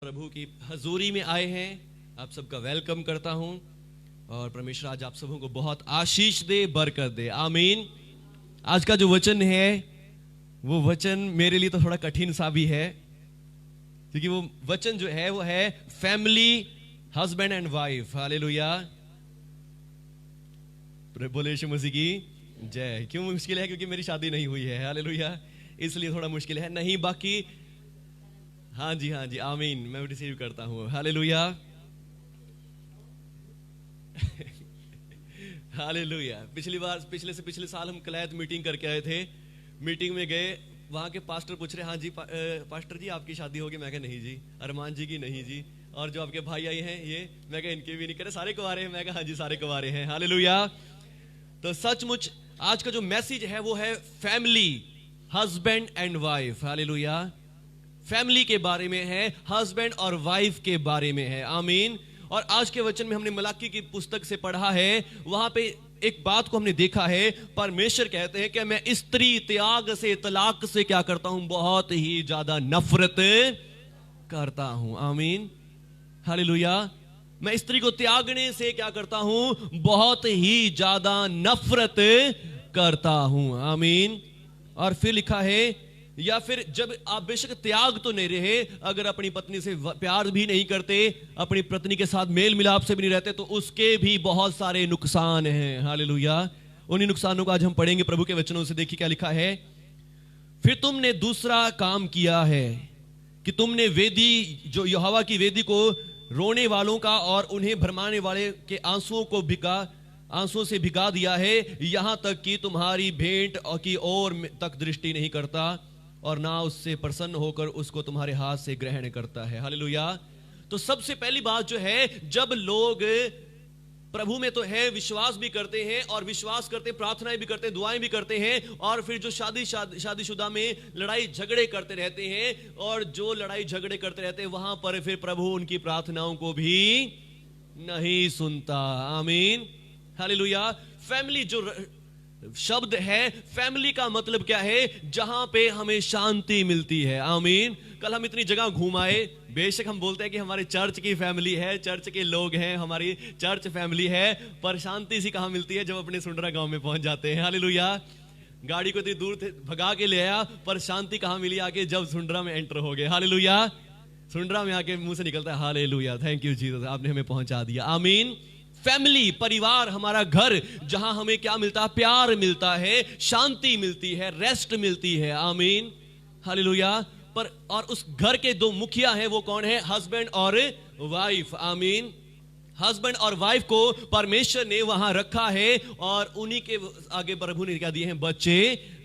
प्रभु की हजूरी में आए हैं, आप सबका वेलकम करता हूं और परमेश्वर आज आप सबों को बहुत आशीष दे, बरकत दे। आमीन। आज का जो वचन है वो वचन मेरे लिए तो थोड़ा कठिन सा भी है, क्योंकि वो वचन जो है वो है family, husband and wife. Hallelujah, बोले यीशु मसीह की जय। क्यों मुश्किल है? क्योंकि मेरी शादी नहीं हुई है। हालेलुया, इसलिए थोड़ा मुश्किल है। नहीं, बाकी हाँ जी, आमीन, मैं रिसीव करता हूँ। Hallelujah hallelujah. पिछले साल हम कलैत मीटिंग करके आए थे। मीटिंग में गए, वहां के पास्टर पूछ रहे, हाँ जी पास्टर जी आपकी शादी होगी? मैं कहा नहीं जी। अरमान जी की नहीं जी। और जो आपके भाई आई हैं ये, मैं कहा इनके भी नहीं। करे सारे कुंवारे हैं? मैं कहा हाँ जी सारे कुंवारे हैं। हालेलुया। तो सचमुच आज का जो मैसेज है वो है family, husband and wife. Hallelujah, family के बारे में है, हस्बैंड और वाइफ के बारे में है। आमीन। और आज के वचन में हमने मलाकी की पुस्तक से पढ़ा है, वहां पे एक बात को हमने देखा है। परमेश्वर कहते हैं कि मैं स्त्री त्याग से, तलाक से क्या करता हूं? बहुत ही ज्यादा नफरत करता हूं। आमीन, हालेलुया। मैं स्त्री को त्यागने से क्या करता हूं? बहुत ही ज्यादा नफरत करता हूं। आमीन। और फिर लिखा है, या फिर जब आप बेशक त्याग तो नहीं रहे, अगर अपनी पत्नी से प्यार भी नहीं करते, अपनी पत्नी के साथ मेल मिलाप से भी नहीं रहते, तो उसके भी बहुत सारे नुकसान हैं। हालेलुया। उन्हीं नुकसानों को आज हम पढ़ेंगे प्रभु के वचनों से। देखिए क्या लिखा है। फिर तुमने दूसरा काम किया है कि तुमने वेदी, जो यहोवा की वेदी को रोने वालों का और उन्हें भरमाने वाले के आंसुओं से भिगा दिया है, यहां तक कि तुम्हारी भेंट की ओर तक दृष्टि नहीं करता और ना उससे प्रसन्न होकर उसको तुम्हारे हाथ से ग्रहण करता है। हालेलुया। तो सबसे पहली बात जो है, जब लोग प्रभु में तो है, विश्वास भी करते हैं और विश्वास करते, प्रार्थनाएं भी करते हैं, दुआएं भी करते हैं, और फिर जो शादीशुदा में लड़ाई झगड़े करते रहते हैं, और जो लड़ाई झगड़े करते रहते हैं वहां पर फिर प्रभु उनकी प्रार्थनाओं को भी नहीं सुनता। आमीन, हालेलुया। फैमिली जो शब्द है, फैमिली का मतलब क्या है? जहां पे हमें शांति मिलती है। आमीन। कल हम इतनी जगह घूम आए, बेशक हम बोलते हैं कि हमारे चर्च की फैमिली है, चर्च के लोग हैं, हमारी चर्च फैमिली है, पर शांति सी कहां मिलती है? जब अपने सुंडरा गांव में पहुंच जाते हैं। हालेलुया। गाड़ी को इतनी दूर थे भगा के ले आया, पर शांति कहां मिली? आके जब सुंडरा में एंटर हो गए। हालेलुया। सुंडरा में आके मुंह से निकलता है हालेलुया, थैंक यू जीसस, आपने हमें पहुंचा दिया। आमीन। फैमिली, परिवार, हमारा घर, जहां हमें क्या मिलता है? प्यार मिलता है, शांति मिलती है, रेस्ट मिलती है। आमीन, हालेलुया। पर और उस घर के दो मुखिया हैं, वो कौन है? हस्बैंड और वाइफ। आमीन। हस्बैंड और वाइफ को परमेश्वर ने वहां रखा है, और उन्हीं के आगे प्रभु ने क्या दिए हैं? बच्चे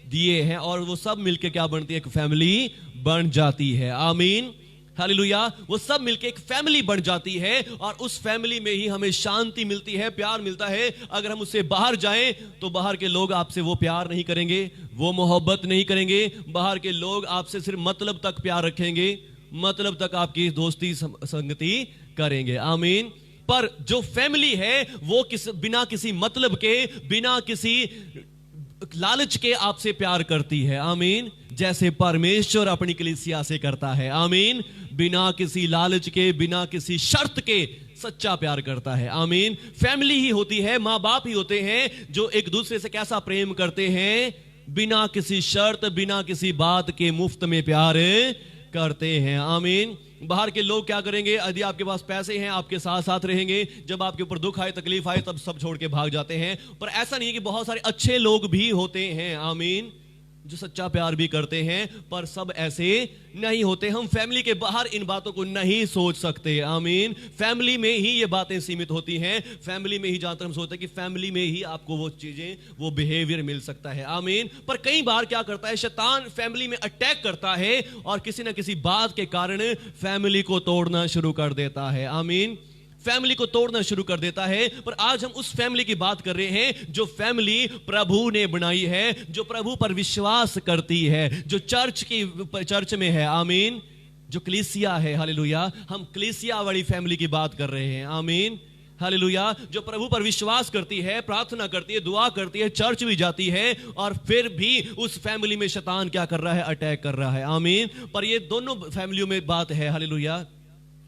दिए हैं, और वो सब मिलके क्या बनती है? एक फैमिली बन जाती है। आमीन, हालेलुया। वो सब मिलके एक फैमिली बन जाती है, और उस फैमिली में ही हमें शांति मिलती है, प्यार मिलता है। अगर हम उससे बाहर जाएं तो बाहर के लोग आपसे वो प्यार नहीं करेंगे, वो मोहब्बत नहीं करेंगे। बाहर के लोग आपसे सिर्फ मतलब तक प्यार रखेंगे, मतलब तक आपकी दोस्ती संगति करेंगे। आमीन। पर जो फैमिली है वो बिना किसी मतलब के, बिना किसी लालच के आपसे प्यार करती है। आमीन। जैसे परमेश्वर अपनी कलीसिया से करता है। आमीन। बिना किसी लालच के, बिना किसी शर्त के सच्चा प्यार करता है। आमीन। फैमिली ही होती है, माँ बाप ही होते हैं जो एक दूसरे से कैसा प्रेम करते हैं? बिना किसी शर्त, बिना किसी बात के मुफ्त में प्यार करते हैं। आमीन। बाहर के लोग क्या करेंगे? यदि आपके पास पैसे हैं, आपके साथ साथ रहेंगे, जब आपके ऊपर दुख आए, तकलीफ आए, तब सब छोड़ के भाग जाते हैं। पर ऐसा नहीं है कि बहुत सारे अच्छे लोग भी होते हैं। आमीन, जो सच्चा प्यार भी करते हैं, पर सब ऐसे नहीं होते। हम फैमिली के बाहर इन बातों को नहीं सोच सकते। आमीन। फैमिली में ही ये बातें सीमित होती हैं। फैमिली में ही ज्यादातर हम सोचते हैं कि फैमिली में ही आपको वो चीजें, वो बिहेवियर मिल सकता है। आमीन। पर कई बार क्या करता है? शैतान फैमिली में अटैक करता है, और किसी ना किसी बात के कारण फैमिली को तोड़ना शुरू कर देता है। आमीन। फैमिली को तोड़ना शुरू कर देता है। पर आज हम उस फैमिली की बात कर रहे हैं जो फैमिली प्रभु ने बनाई है, जो प्रभु पर विश्वास करती है, जो चर्च में है। आमीन। जो कलीसिया है। हालेलुया। हम कलीसिया वाली फैमिली की बात कर रहे हैं। आमीन, हालेलुया। जो प्रभु पर विश्वास करती है, प्रार्थना करती है, दुआ करती है, चर्च भी जाती है, और फिर भी उस फैमिली में शैतान क्या कर रहा है? अटैक कर रहा है। आमीन। पर ये दोनों फैमिलियों में बात है, हालेलुया,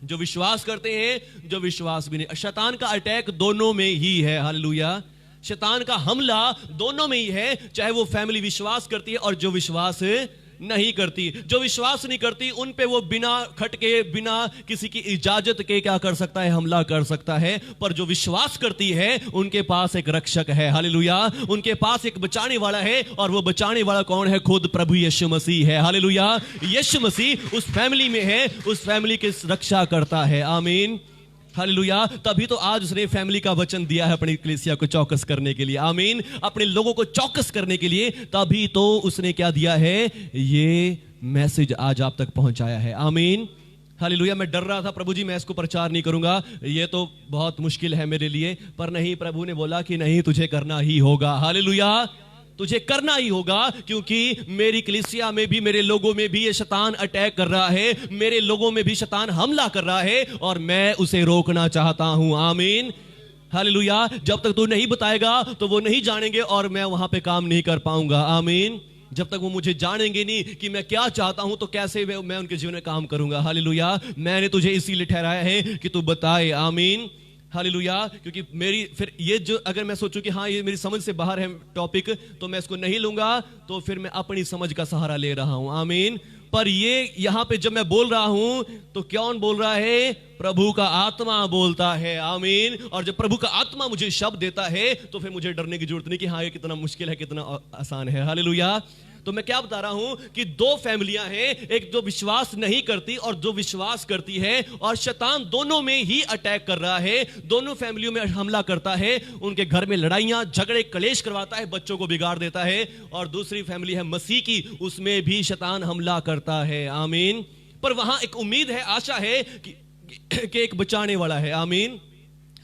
जो विश्वास करते हैं, जो विश्वास भी नहीं। शैतान का अटैक दोनों में ही है, हालेलुया। शैतान का हमला दोनों में ही है, चाहे वो फैमिली विश्वास करती है और जो विश्वास नहीं करती। जो विश्वास नहीं करती उन पे वो बिना खटके, बिना किसी की इजाजत के क्या कर सकता है, हमला कर सकता है। पर जो विश्वास करती है उनके पास एक रक्षक है, हालेलुया। उनके पास एक बचाने वाला है, और वो बचाने वाला कौन है? खुद प्रभु यीशु मसीह है, हालेलुया। यीशु मसीह उस फैमिली में है, उस फैमिली की रक्षा करता है, आमीन, हालेलुया। तभी तो आज उसने फैमिली का वचन दिया है अपनी कलीसिया को चौकस करने के लिए, आमीन, अपने लोगों को चौकस करने के लिए। तभी तो उसने क्या दिया है, ये मैसेज आज आप तक पहुंचाया है, आमीन, हालेलुया। मैं डर रहा था, प्रभु जी मैं इसको प्रचार नहीं करूंगा, ये तो बहुत मुश्किल है मेरे लिए, पर नहीं, प्रभु ने बोला कि नहीं, तुझे करना ही होगा, हालेलुया, तुझे करना ही होगा, क्योंकि मेरी कलीसिया में भी, मेरे लोगों में भी ये शैतान अटैक कर रहा है, मेरे लोगों में भी शैतान हमला कर रहा है, और मैं उसे रोकना चाहता हूं, आमीन, हालेलुया। जब तक तू नहीं बताएगा तो वो नहीं जानेंगे और मैं वहां पे काम नहीं कर पाऊंगा, आमीन। जब तक वो मुझे जानेंगे नहीं कि मैं क्या चाहता हूं, तो कैसे मैं उनके जीवन में काम करूंगा, हालेलुया। मैंने तुझे इसीलिए ठहराया है कि तू बताए, आमीन, हालेलुया। क्योंकि मेरी फिर ये जो, अगर मैं सोचूं कि हाँ ये मेरी समझ से बाहर है टॉपिक, तो मैं इसको नहीं लूंगा, तो फिर मैं अपनी समझ का सहारा ले रहा हूं, आमीन। पर ये यहां पे जब मैं बोल रहा हूं तो कौन बोल रहा है? प्रभु का आत्मा बोलता है, आमीन। और जब प्रभु का आत्मा मुझे शब्द देता है तो फिर मुझे डरने की जरूरत नहीं कि हाँ ये कितना मुश्किल है, कितना आसान है, हालेलुया। तो मैं क्या बता रहा हूं कि दो फैमिलियां हैं, एक जो विश्वास नहीं करती और जो विश्वास करती है, और शैतान दोनों में ही अटैक कर रहा है, दोनों फैमिलियों में हमला करता है, उनके घर में लड़ाइयां झगड़े कलेश करवाता है, बच्चों को बिगाड़ देता है। और दूसरी फैमिली है मसीह की, उसमें भी शैतान हमला करता है, आमीन। पर वहां एक उम्मीद है, आशा है कि एक बचाने वाला है, आमीन,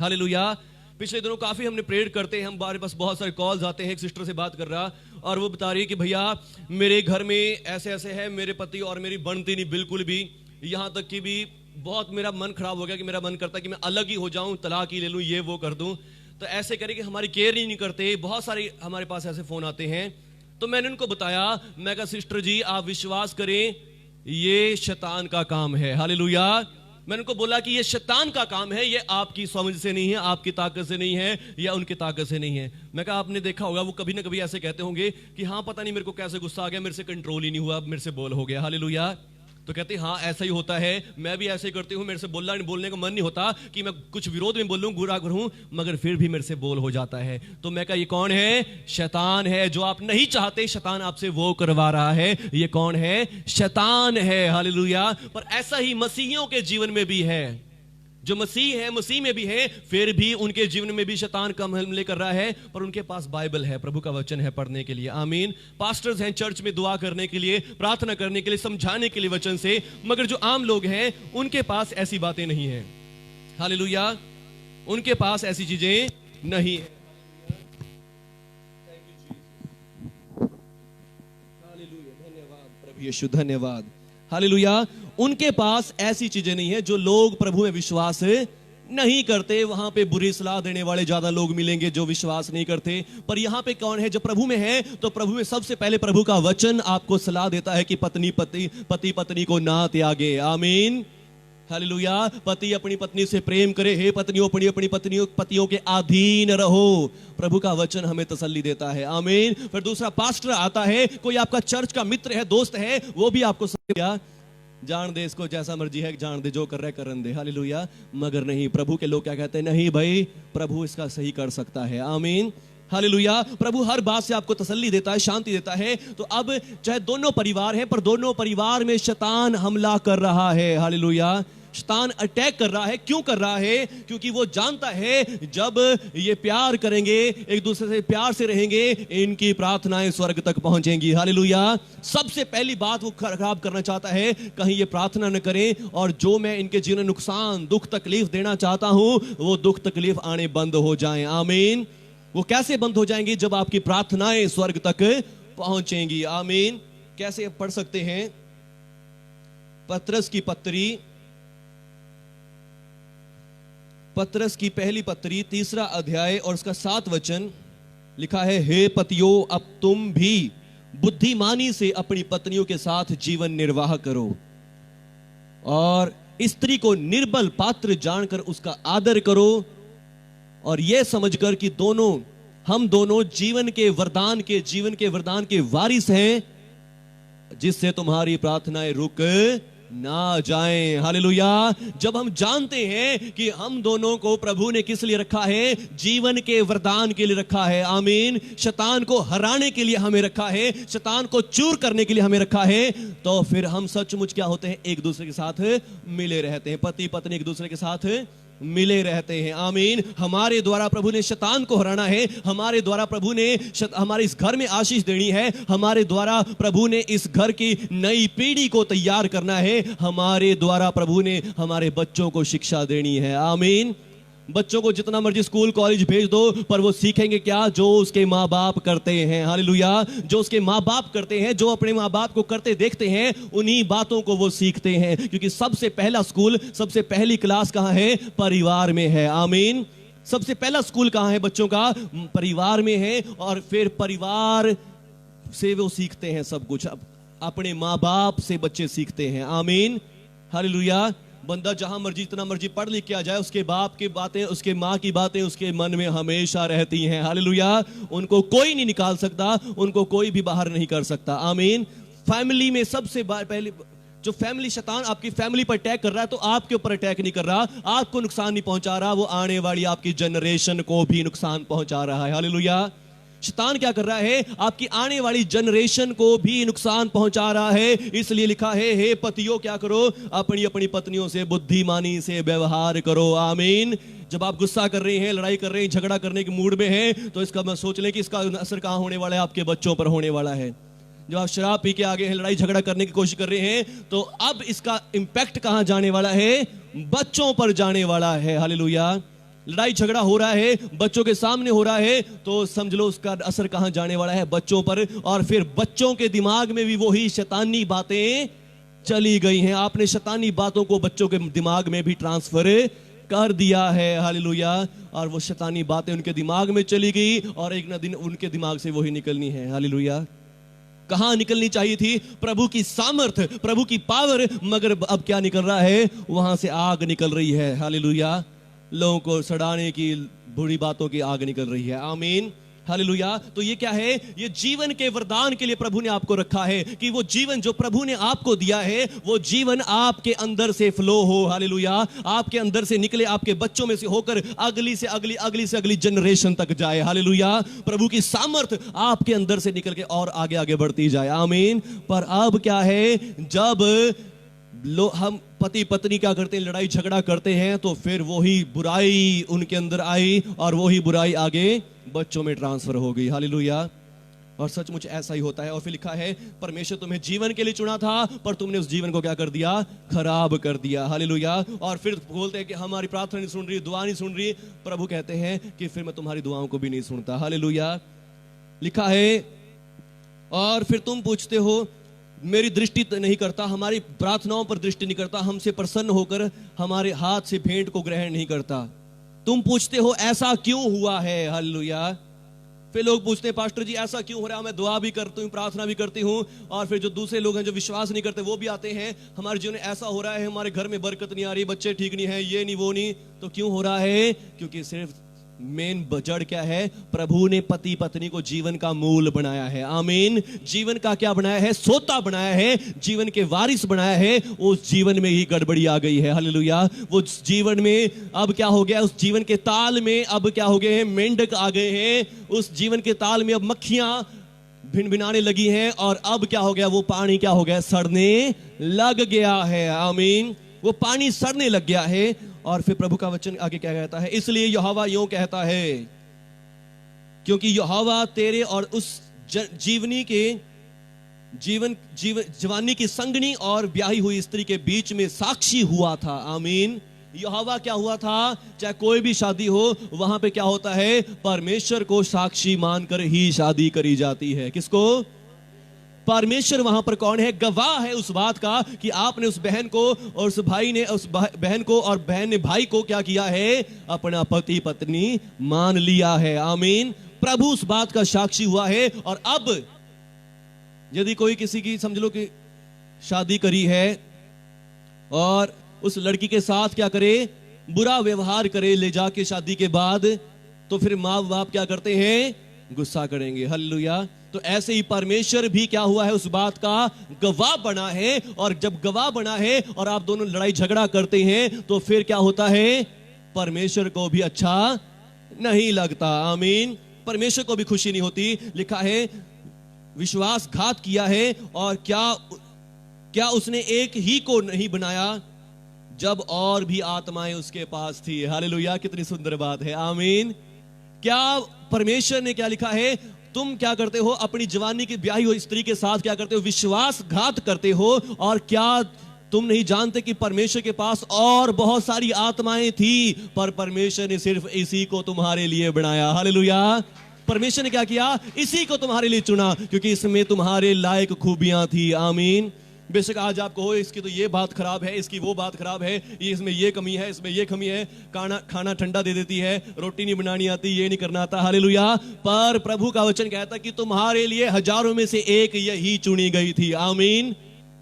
हालेलुया। पिछले दिनों काफी हमने प्रेयर करते हैं, हमारे पास बहुत सारे कॉल्स आते हैं। एक सिस्टर से बात कर रहा और वो बता रही है कि भैया मेरे घर में ऐसे ऐसे है, मेरे पति और मेरी बनती नहीं बिल्कुल भी, यहाँ तक कि भी बहुत मेरा मन खराब हो गया कि मेरा मन करता है कि मैं अलग ही हो जाऊं, तलाक ही ले लूं, ये वो कर दूं। तो ऐसे करे कि हमारी केयर ही नहीं करते। बहुत सारे हमारे पास ऐसे फोन आते हैं। तो मैंने उनको बताया, मैं कहा सिस्टर जी आप विश्वास करें, ये शैतान का काम है, हालेलुया। मैंने उनको बोला कि ये शैतान का काम है, ये आपकी समझ से नहीं है, आपकी ताकत से नहीं है, या उनकी ताकत से नहीं है। मैं कहा आपने देखा होगा वो कभी ना कभी ऐसे कहते होंगे कि हाँ पता नहीं मेरे को कैसे गुस्सा आ गया, मेरे से कंट्रोल ही नहीं हुआ, मेरे से बोल हो गया, हालेलुया। तो कहते हाँ ऐसा ही होता है, मैं भी ऐसे ही करती हूँ, मेरे से बोलने का मन नहीं होता कि मैं कुछ विरोध में बोलूं, बुरा करूं, मगर फिर भी मेरे से बोल हो जाता है। तो मैं कहा ये कौन है? शैतान है। जो आप नहीं चाहते शैतान आपसे वो करवा रहा है। ये कौन है? शैतान है, हालेलुया। पर ऐसा ही मसीहियों के जीवन में भी है, जो मसीह है, मसीह में भी है, फिर भी उनके जीवन में भी शैतान का हमले कर रहा है। पर उनके पास बाइबल है, प्रभु का वचन है पढ़ने के लिए, आमीन। पास्टर्स हैं चर्च में दुआ करने के लिए, प्रार्थना करने के लिए, समझाने के लिए वचन से, मगर जो आम लोग हैं उनके पास ऐसी बातें नहीं है, हालेलुया। उनके पास ऐसी चीजें नहीं है। धन्यवाद प्रभु यीशु, धन्यवाद, हालेलुया। उनके पास ऐसी चीजें नहीं है। जो लोग प्रभु में विश्वास नहीं करते, वहां पे बुरी सलाह देने वाले ज्यादा लोग मिलेंगे जो विश्वास नहीं करते। पर यहां पे कौन है? जो प्रभु में है, तो प्रभु में सबसे पहले प्रभु का वचन आपको सलाह देता है कि पति पत्नी को ना त्यागे, आमीन, हालेलुया। पति अपनी पत्नी से प्रेम करे, हे पत्नियों अपनी पतियों के अधीन रहो। प्रभु का वचन हमें तसल्ली देता है, आमीन। फिर दूसरा पास्टर आता है, कोई आपका चर्च का मित्र है, दोस्त है, वो भी आपको जान दे इसको, जैसा मर्जी है जान दे, जो कर रहा है करन दे, हालेलुया। मगर नहीं, प्रभु के लोग क्या कहते हैं? नहीं भाई, प्रभु इसका सही कर सकता है, आमीन, हालेलुया। प्रभु हर बात से आपको तसल्ली देता है, शांति देता है। तो अब चाहे दोनों परिवार हैं, पर दोनों परिवार में शैतान हमला कर रहा है, हालेलुया। शैतान अटैक कर रहा है। क्यों कर रहा है? क्योंकि वो जानता है जब ये प्यार करेंगे, एक दूसरे से प्यार से रहेंगे, इनकी प्रार्थनाएं स्वर्ग तक पहुंचेंगी, हालेलुया। सबसे पहली बात वो खराब करना चाहता है, कहीं ये प्रार्थना न करें, और जो मैं इनके जीवन में नुकसान, दुख तकलीफ देना चाहता हूं, वो दुख तकलीफ आने बंद हो जाएं, आमीन। वो कैसे बंद हो जाएंगी? जब आपकी प्रार्थनाएं स्वर्ग तक पहुंचेंगी, आमीन। कैसे पढ़ सकते हैं? पतरस की पहली पत्री 3 अध्याय और उसका 7 वचन लिखा है, हे पतियों, अब तुम भी बुद्धिमानी से अपनी पत्नियों के साथ जीवन निर्वाह करो और स्त्री को निर्बल पात्र जानकर उसका आदर करो, और यह समझकर कि हम दोनों जीवन के वरदान के वारिस हैं, जिससे तुम्हारी प्रार्थनाएं रुक ना जाएं। हालेलुया। जब हम जानते हैं कि हम दोनों को प्रभु ने किस लिए रखा है, जीवन के वरदान के लिए रखा है, आमीन, शैतान को हराने के लिए हमें रखा है, शैतान को चूर करने के लिए हमें रखा है, तो फिर हम सचमुच क्या होते हैं, एक दूसरे के साथ मिले रहते हैं। पति पत्नी एक दूसरे के साथ मिले रहते हैं, आमीन। हमारे द्वारा प्रभु ने शैतान को हराना है, हमारे द्वारा प्रभु ने हमारे इस घर में आशीष देनी है, हमारे द्वारा प्रभु ने इस घर की नई पीढ़ी को तैयार करना है, हमारे द्वारा प्रभु ने हमारे बच्चों को शिक्षा देनी है, आमीन। बच्चों को जितना मर्जी स्कूल कॉलेज भेज दो, पर वो सीखेंगे क्या, जो उसके माँ बाप करते हैं। हालेलुया। जो उसके माँ बाप करते हैं, जो अपने माँ बाप को करते देखते हैं, उन्हीं बातों को वो सीखते हैं, क्योंकि सबसे पहला स्कूल, सबसे पहली क्लास कहाँ है, परिवार में है, आमीन। सबसे पहला स्कूल कहाँ है बच्चों का, परिवार में है, और फिर परिवार से वो सीखते हैं सब कुछ। अपने माँ बाप से बच्चे सीखते हैं, आमीन, हालेलुया। बंदा जहां मर्जी इतना मर्जी पढ़ लिख के आ जाए, उसके बाप की बातें, उसके माँ की बातें उसके मन में हमेशा रहती हैं, हालेलुया। उनको कोई नहीं निकाल सकता, उनको कोई भी बाहर नहीं कर सकता, आमीन। फैमिली में सबसे पहले जो फैमिली, शैतान आपकी फैमिली पर अटैक कर रहा है, तो आपके ऊपर अटैक नहीं कर रहा, आपको नुकसान नहीं पहुंचा रहा, वो आने वाली आपकी जनरेशन को भी नुकसान पहुंचा रहा है, हालेलुया। शैतान क्या कर रहा है, आपकी आने वाली जनरेशन को भी नुकसान पहुंचा रहा है। इसलिए लिखा है, हे पतियों क्या करो, अपनी अपनी पत्नियों से बुद्धिमानी से व्यवहार करो, आमीन। जब आप गुस्सा कर रहे हैं, लड़ाई कर रहे हैं, झगड़ा करने के मूड में हैं, तो इसका सोच लें कि इसका असर कहां होने वाला है, आपके बच्चों पर होने वाला है। जब आप शराब पी के आगे हैं, लड़ाई झगड़ा करने की कोशिश कर रहे हैं, तो अब इसका इंपैक्ट कहां जाने वाला है, बच्चों पर जाने वाला है, हालेलुया। लड़ाई झगड़ा हो रहा है, बच्चों के सामने हो रहा है, तो समझ लो उसका असर कहां जाने वाला है, बच्चों पर। और फिर बच्चों के दिमाग में भी वही शैतानी बातें चली गई हैं। आपने शैतानी बातों को बच्चों के दिमाग में भी ट्रांसफर कर दिया है, हालेलुया। और वो शैतानी बातें उनके दिमाग में चली गई, और एक ना दिन उनके दिमाग से वही निकलनी है, हालेलुया। कहां निकलनी चाहिए थी, प्रभु की सामर्थ, प्रभु की पावर, मगर अब क्या निकल रहा है, वहां से आग निकल रही है, हालेलुया। लोगों को सड़ाने की बुरी बातों की आग निकल रही है, आमीन, हालेलुया। तो ये क्या है, ये जीवन के वरदान के लिए प्रभु ने आपको रखा है, कि वो जीवन जो प्रभु ने आपको दिया है, वो जीवन आपके अंदर से फ्लो हो, हालेलुया। आपके अंदर से निकले, आपके बच्चों में से होकर अगली से अगली जनरेशन तक जाए, हालेलुया। प्रभु की सामर्थ आपके अंदर से निकल के और आगे आगे बढ़ती जाए, आमीन। पर अब क्या है, जब हम पति पत्नी क्या करते हैं, लड़ाई झगड़ा करते हैं, तो फिर वही बुराई उनके अंदर आई, और वही बुराई आगे बच्चों में ट्रांसफर हो गई, हालेलुया। और सचमुच ऐसा ही होता है। और फिर लिखा है, परमेश्वर तुम्हें जीवन के लिए चुना था, पर तुमने उस जीवन को क्या कर दिया, खराब कर दिया, हालेलुया। और फिर बोलते हैं कि हमारी प्रार्थना नहीं सुन रही, दुआ नहीं सुन रही। प्रभु कहते हैं कि फिर मैं तुम्हारी दुआओं को भी नहीं सुनता, हालेलुया। लिखा है, और फिर तुम पूछते हो, मेरी दृष्टि नहीं करता, हमारी प्रार्थनाओं पर दृष्टि नहीं करता, हमसे प्रसन्न होकर हमारे हाथ से भेंट को ग्रहण नहीं करता। तुम पूछते हो ऐसा क्यों हुआ है, हालेलुया। फिर लोग पूछते हैं, पास्टर जी ऐसा क्यों हो रहा है, मैं दुआ भी करती हूँ, प्रार्थना भी करती हूँ, और फिर जो दूसरे लोग हैं जो विश्वास नहीं करते, वो भी आते हैं, हमारे जीवन में ऐसा हो रहा है, हमारे घर में बरकत नहीं आ रही, बच्चे ठीक नहीं है, ये नहीं वो नहीं। तो क्यों हो रहा है, क्योंकि सिर्फ मेन जड़ क्या है, प्रभु ने पति पत्नी को जीवन का मूल बनाया है, आमीन। जीवन का क्या बनाया है, सोता बनाया है, जीवन के वारिस बनाया है। उस जीवन में ही गड़बड़ी आ गई है, हालेलुया। वो जीवन में अब क्या हो गया, उस जीवन के ताल में अब क्या हो गए हैं, मेंढक आ गए हैं। उस जीवन के ताल में अब मक्खियां भिनभिनाने लगी हैं, और अब क्या हो गया, वो पानी क्या हो गया, सड़ने लग गया है, आमीन। वो पानी सड़ने लग गया है। और फिर प्रभु का वचन आगे क्या कहता है, इसलिए यहोवा यूं कहता है, क्योंकि यहोवा तेरे और उस जवानी की संगनी और ब्याही हुई स्त्री के बीच में साक्षी हुआ था, आमीन। यहोवा क्या हुआ था, चाहे कोई भी शादी हो, वहां पे क्या होता है, परमेश्वर को साक्षी मानकर ही शादी करी जाती है। किसको, परमेश्वर वहां पर कौन है, गवाह है उस बात का कि आपने उस बहन को और उस भाई ने उस बहन को और बहन ने भाई को क्या किया है, अपना पति पत्नी मान लिया है, आमीन। प्रभु उस बात का साक्षी हुआ है। और अब यदि कोई किसी की समझ लो कि शादी करी है और उस लड़की के साथ क्या करे, बुरा व्यवहार करे ले जाके शादी के बाद, तो फिर माँ बाप क्या करते हैं, गुस्सा करेंगे। हालेलुया। तो ऐसे ही परमेश्वर भी क्या हुआ है, उस बात का गवाह बना है। और जब गवाह बना है और आप दोनों लड़ाई झगड़ा करते हैं तो फिर क्या होता है, परमेश्वर को भी अच्छा नहीं लगता। आमीन। परमेश्वर को भी खुशी नहीं होती। लिखा है विश्वासघात किया है, और क्या उसने एक ही को नहीं बनाया जब और भी आत्माएं उसके पास थी। हालेलुया। कितनी सुंदर बात है। आमीन। क्या परमेश्वर ने क्या लिखा है, तुम क्या करते हो, अपनी जवानी की ब्याही हुई स्त्री के साथ क्या करते हो, विश्वासघात करते हो। और क्या तुम नहीं जानते कि परमेश्वर के पास और बहुत सारी आत्माएं थी, पर परमेश्वर ने सिर्फ इसी को तुम्हारे लिए बनाया। हालेलुया। परमेश्वर ने क्या किया, इसी को तुम्हारे लिए चुना, क्योंकि इसमें तुम्हारे लायक खूबियां थी। आमीन। बेशक आज आपको हो इसकी तो ये बात खराब है, इसकी वो बात खराब है, ये इसमें ये कमी है, इसमें ये कमी है, खाना ठंडा दे देती है, रोटी नहीं बनानी आती, ये नहीं करना आता। हालेलुया। पर प्रभु का वचन कहता कि तुम्हारे लिए हजारों में से एक यही चुनी गई थी। आमीन।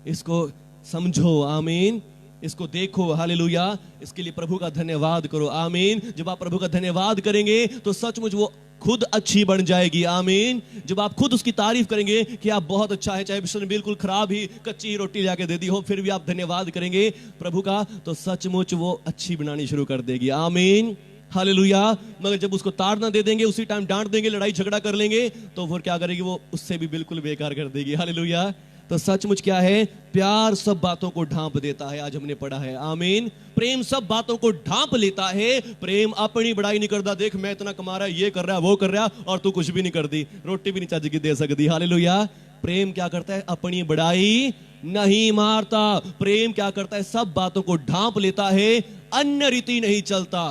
इसको समझो। आमीन। इसको देखो। हालेलुया। इसके लिए प्रभु का धन्यवाद करो। आमीन। जब आप प्रभु का धन्यवाद करेंगे तो सचमुच वो खुद अच्छी बन जाएगी। आमीन। जब आप खुद उसकी तारीफ करेंगे कि आप बहुत अच्छा है, चाहे उसने बिल्कुल खराब ही कच्ची रोटी लाके दे दी हो, फिर भी आप धन्यवाद करेंगे प्रभु का, तो सचमुच वो अच्छी बनानी शुरू कर देगी। आमीन। हालेलुया। मगर जब उसको ताड़ ना दे देंगे, उसी टाइम डांट देंगे, लड़ाई झगड़ा कर लेंगे, तो फिर क्या करेगी, वो उससे भी बिल्कुल बेकार कर देगी। हालेलुया। तो सचमुच क्या है, प्यार सब बातों को ढांप देता है। आज हमने पढ़ा है। आमीन। प्रेम सब बातों को ढांप लेता है। प्रेम अपनी बड़ाई नहीं करता, देख मैं इतना कमा रहा है, ये कर रहा है, वो कर रहा है, और तू कुछ भी नहीं करती, रोटी भी नहीं चज की दे सकती। हालेलुया। प्रेम क्या करता है, अपनी बड़ाई नहीं मारता। प्रेम क्या करता है, सब बातों को ढांप लेता है, अन्य रीति नहीं चलता,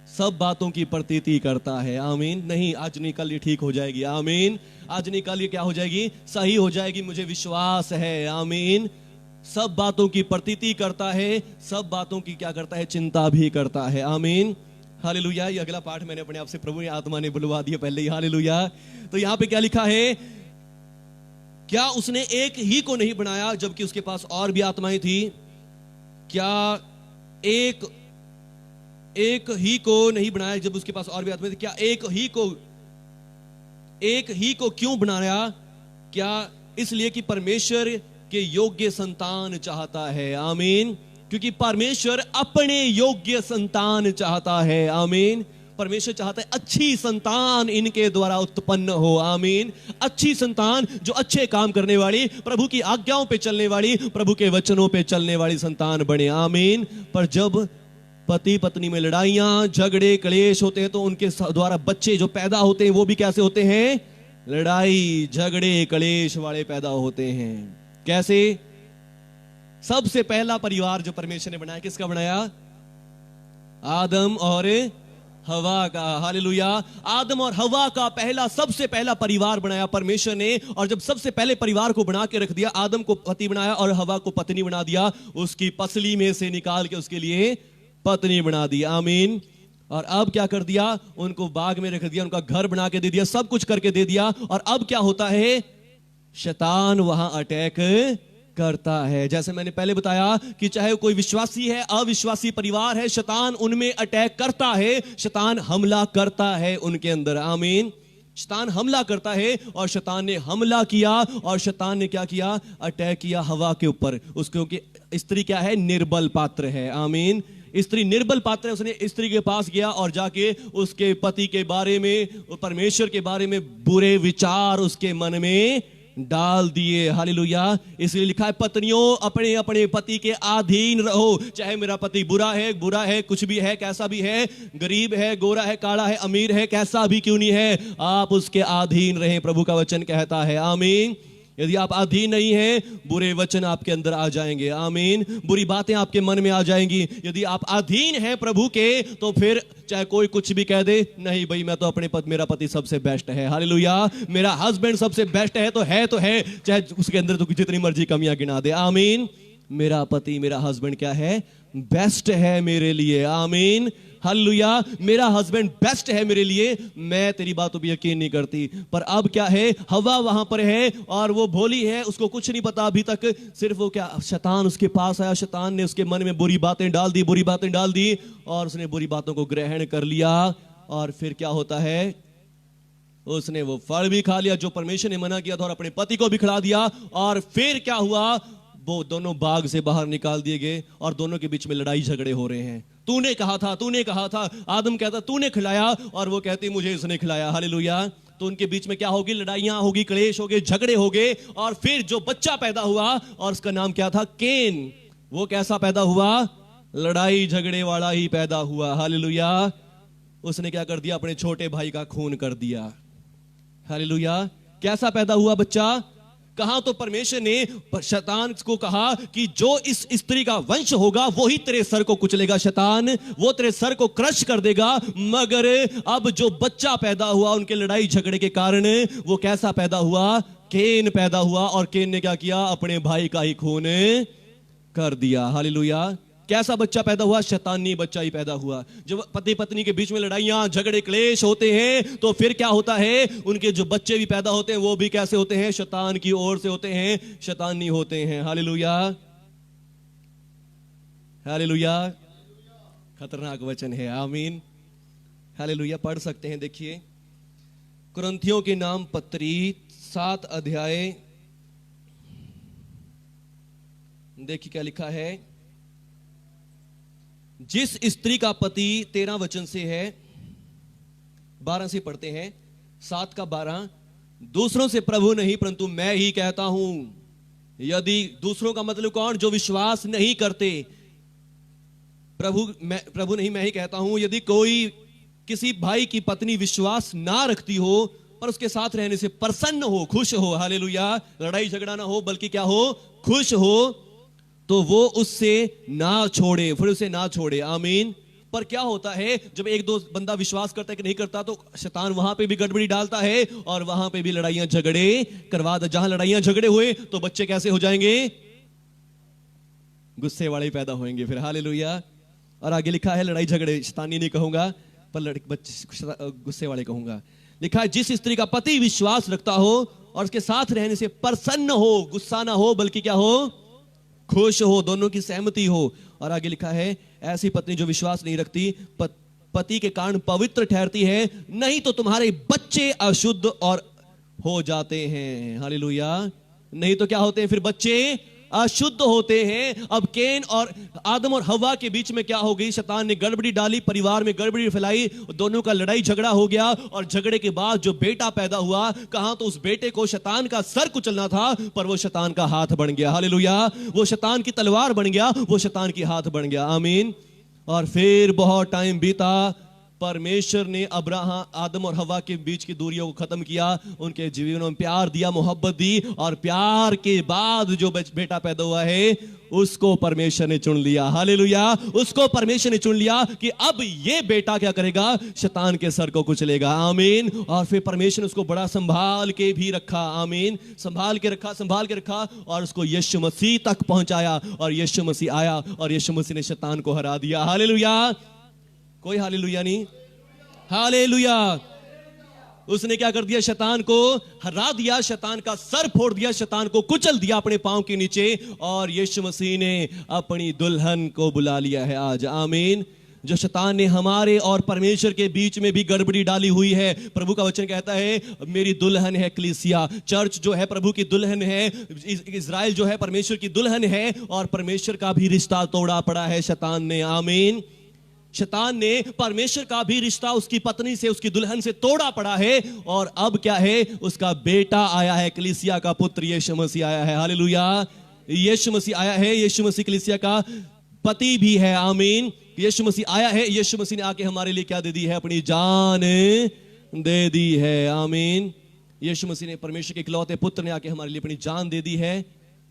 सब बातों की प्रतीति करता है। आमीन। नहीं आज नहीं कल ये ठीक हो जाएगी। आमीन। आज नहीं कल ये क्या हो जाएगी, सही हो जाएगी, मुझे विश्वास है। आमीन। सब बातों की प्रतीति करता है, सब बातों की क्या करता है, चिंता भी करता है। आमीन। हालेलुया। ये अगला पाठ मैंने अपने आप से प्रभु ने आत्मा ने बुलवा दिया पहले ही। हालेलुया। तो यहां पे क्या लिखा है, क्या उसने एक ही को नहीं बनाया जबकि उसके पास और भी आत्माएं थी। क्या एक ही को नहीं बनाया जब उसके पास और भी आत्माएं थी। क्या एक ही को क्यों बनाया, क्या इसलिए कि परमेश्वर के योग्य संतान चाहता है। आमीन। क्योंकि परमेश्वर अपने योग्य संतान चाहता है। आमीन। परमेश्वर चाहता है अच्छी संतान इनके द्वारा उत्पन्न हो। आमीन। अच्छी संतान जो अच्छे काम करने वाली, प्रभु की आज्ञाओं पे चलने वाली, प्रभु के वचनों पे चलने वाली संतान बने। आमीन। पर जब पति पत्नी में लड़ाइयां झगड़े क्लेश होते हैं तो उनके द्वारा बच्चे जो पैदा होते हैं वो भी कैसे होते हैं, लड़ाई झगड़े क्लेश वाले पैदा होते हैं। कैसे? सबसे पहला परिवार जो परमेश्वर ने बनाया, किसका बनाया, आदम और हवा का। हालेलुया। आदम और हवा का सबसे पहला परिवार बनाया परमेश्वर ने। और जब सबसे पहले परिवार को बना के रख दिया, आदम को पति बनाया और हवा को पत्नी बना दिया, उसकी पसली में से निकाल के उसके लिए पत्नी बना दी। आमीन। और अब क्या कर दिया, उनको बाग में रख दिया, उनका घर बना के दे दिया, सब कुछ करके दे दिया। और अब क्या होता है, शैतान वहां अटैक करता है। जैसे मैंने पहले बताया कि चाहे कोई विश्वासी है, अविश्वासी परिवार है, शैतान उनमें अटैक करता है, शैतान हमला करता है उनके अंदर। आमीन। शैतान हमला करता है और शैतान ने हमला किया और शैतान ने क्या किया, अटैक किया हवा के ऊपर। क्योंकि स्त्री क्या है, निर्बल पात्र है। आमीन। स्त्री निर्बल पात्र है। उसने स्त्री के पास गया और जाके उसके पति के बारे में, परमेश्वर के बारे में बुरे विचार उसके मन में डाल दिए। हालेलुया। इसलिए लिखा है, पत्नियों अपने अपने पति के अधीन रहो। चाहे मेरा पति बुरा है, कुछ भी है, कैसा भी है, गरीब है, गोरा है, काला है, अमीर है, कैसा भी क्यों नहीं है, आप उसके अधीन रहें, प्रभु का वचन कहता है। आमीन। यदि आप अधीन नहीं हैं, बुरे वचन आपके अंदर आ जाएंगे। आमीन। बुरी बातें आपके मन में आ जाएंगी। यदि आप अधीन हैं प्रभु के, तो फिर चाहे कोई कुछ भी कह दे, नहीं भाई मैं तो मेरा पति सबसे बेस्ट है। हालेलुया। मेरा हस्बैंड सबसे बेस्ट है, चाहे उसके अंदर तो जितनी मर्जी कमियां गिना दे। आमीन। मेरा पति, मेरा हस्बैंड क्या है, बेस्ट है मेरे लिए। आमीन। हालेलुया, मेरा हस्बैंड बेस्ट है मेरे लिए, मैं तेरी बातों पर यकीन नहीं करती। पर अब क्या है, हवा वहां पर है और वो भोली है, उसको कुछ नहीं पता अभी तक। सिर्फ वो क्या, शैतान उसके पास आया, शैतान ने उसके मन में बुरी बातें डाल दी, बुरी बातें डाल दी, और उसने बुरी बातों को ग्रहण कर लिया। और फिर क्या होता है, उसने वो फल भी खा लिया जो परमेश्वर ने मना किया था, और अपने पति को भी खिला दिया। और फिर क्या हुआ, वो दोनों बाग से बाहर निकाल दिए गए और दोनों के बीच में लड़ाई झगड़े हो रहे हैं। तूने कहा था, तूने कहा था, आदम कहता तूने खिलाया, और वो कहती मुझे इसने खिलाया। हालेलुया। तो उनके बीच में क्या होगी, लड़ाइयां होगी, क्लेश होगे, झगड़े होगे। और फिर जो बच्चा पैदा हुआ, और उसका नाम क्या था, केन, वो कैसा पैदा हुआ, लड़ाई झगड़े वाला ही पैदा हुआ। हालेलुया। उसने क्या कर दिया, अपने छोटे भाई का खून कर दिया। हालेलुया। कैसा पैदा हुआ बच्चा, कहा तो परमेश्वर ने शैतान को कहा कि जो इस स्त्री का वंश होगा वो ही तेरे सर को कुचलेगा, शैतान वो तेरे सर को क्रश कर देगा। मगर अब जो बच्चा पैदा हुआ उनके लड़ाई झगड़े के कारण, वो कैसा पैदा हुआ, केन पैदा हुआ। और केन ने क्या किया, अपने भाई का ही खून कर दिया। हालेलुया। कैसा बच्चा पैदा हुआ, शैतानी बच्चा ही पैदा हुआ। जब पति पत्नी के बीच में लड़ाइयां झगड़े क्लेश होते हैं, तो फिर क्या होता है, उनके जो बच्चे भी पैदा होते हैं वो भी कैसे होते हैं, शैतान की ओर से होते हैं, शैतानी होते हैं। Hallelujah, hallelujah. खतरनाक वचन है, आमीन। हालेलुया। पढ़ सकते हैं, देखिए कुरिन्थियों के नाम पत्री 7 अध्याय, देखिए क्या लिखा है। जिस स्त्री का पति 13 वचन से है, 12 से पढ़ते हैं, 7 का 12, दूसरों से प्रभु नहीं परंतु मैं ही कहता हूं। यदि दूसरों का मतलब कौन, जो विश्वास नहीं करते, प्रभु नहीं मैं ही कहता हूं। यदि कोई किसी भाई की पत्नी विश्वास ना रखती हो, पर उसके साथ रहने से प्रसन्न हो, खुश हो, हालेलुया, लड़ाई झगड़ा ना हो बल्कि क्या हो, खुश हो, तो वो उससे ना छोड़े, फिर उसे ना छोड़े। आमीन। पर क्या होता है, जब एक दो बंदा विश्वास करता है कि नहीं करता, तो शैतान वहां पे भी गड़बड़ी डालता है और वहां पे भी लड़ाइयां झगड़े करवा दे। जहां लड़ाइयां झगड़े हुए तो बच्चे कैसे हो जाएंगे, गुस्से वाले पैदा होंगे फिर। हालेलुया। और आगे लिखा है, लड़ाई झगड़े, शैतानी नहीं कहूंगा पर बच्चे गुस्से वाले कहूंगा। लिखा है, जिस स्त्री का पति विश्वास रखता हो और उसके साथ रहने से प्रसन्न हो, गुस्सा ना हो बल्कि क्या हो, खुश हो, दोनों की सहमति हो। और आगे लिखा है, ऐसी पत्नी जो विश्वास नहीं रखती पति के कारण पवित्र ठहरती है, नहीं तो तुम्हारे बच्चे अशुद्ध और हो जाते हैं। हालेलुया। नहीं तो क्या होते हैं फिर, बच्चे अशुद्ध होते हैं। अब केन और आदम और हवा के बीच में क्या हो गई, शैतान ने गड़बड़ी डाली, परिवार में गड़बड़ी फैलाई, दोनों का लड़ाई झगड़ा हो गया। और झगड़े के बाद जो बेटा पैदा हुआ, कहां तो उस बेटे को शैतान का सर कुचलना था, पर वो शैतान का हाथ बन गया। हालेलुया। वो शैतान की तलवार बन गया, वो शैतान की हाथ बन गया। आमीन। और फिर बहुत टाइम बीता, परमेश्वर ने आदम और हवा के बीच की दूरियों को खत्म किया, उनके जीवन में प्यार दिया, मोहब्बत दी, और प्यार के बाद जो बेटा पैदा हुआ है उसको परमेश्वर ने चुन लिया। हालेलुया। उसको परमेश्वर ने चुन लिया कि अब ये बेटा क्या करेगा, शैतान के सर को कुचलेगा। आमीन। और फिर परमेश्वर ने उसको बड़ा संभाल के भी रखा। आमीन। संभाल के रखा और उसको यीशु मसीह तक पहुंचाया, और यीशु मसीह आया और यीशु मसीह ने शैतान को हरा दिया। हालेलुया। कोई हालेलुया नहीं। हालेलुया। उसने क्या कर दिया, शैतान को हरा दिया, शैतान का सर फोड़ दिया, शैतान को कुचल दिया अपने पांव के नीचे, और यीशु मसीह ने अपनी दुल्हन को बुला लिया है आज। आमीन। जो शैतान ने हमारे और परमेश्वर के बीच में भी गड़बड़ी डाली हुई है, प्रभु का वचन कहता है, मेरी दुल्हन है कलीसिया, चर्च जो है प्रभु की दुल्हन है, इज़राइल जो है परमेश्वर की दुल्हन है, और परमेश्वर का भी रिश्ता तोड़ा पड़ा है शैतान ने। आमीन। शैतान ने परमेश्वर का भी रिश्ता उसकी पत्नी से, उसकी दुल्हन से तोड़ा पड़ा है, और अब क्या है, उसका बेटा आया है, कलीसिया का पुत्र यीशु मसीह आया है। हालेलुया। यीशु मसीह आया है, यीशु मसीह कलीसिया का पति भी है। आमीन। यीशु मसीह आया है, यीशु मसीह ने आके हमारे लिए क्या दे दी है, अपनी जान दे दी है। आमीन। यीशु मसीह ने, परमेश्वर के इकलौते पुत्र ने आके हमारे लिए अपनी जान दे दी है।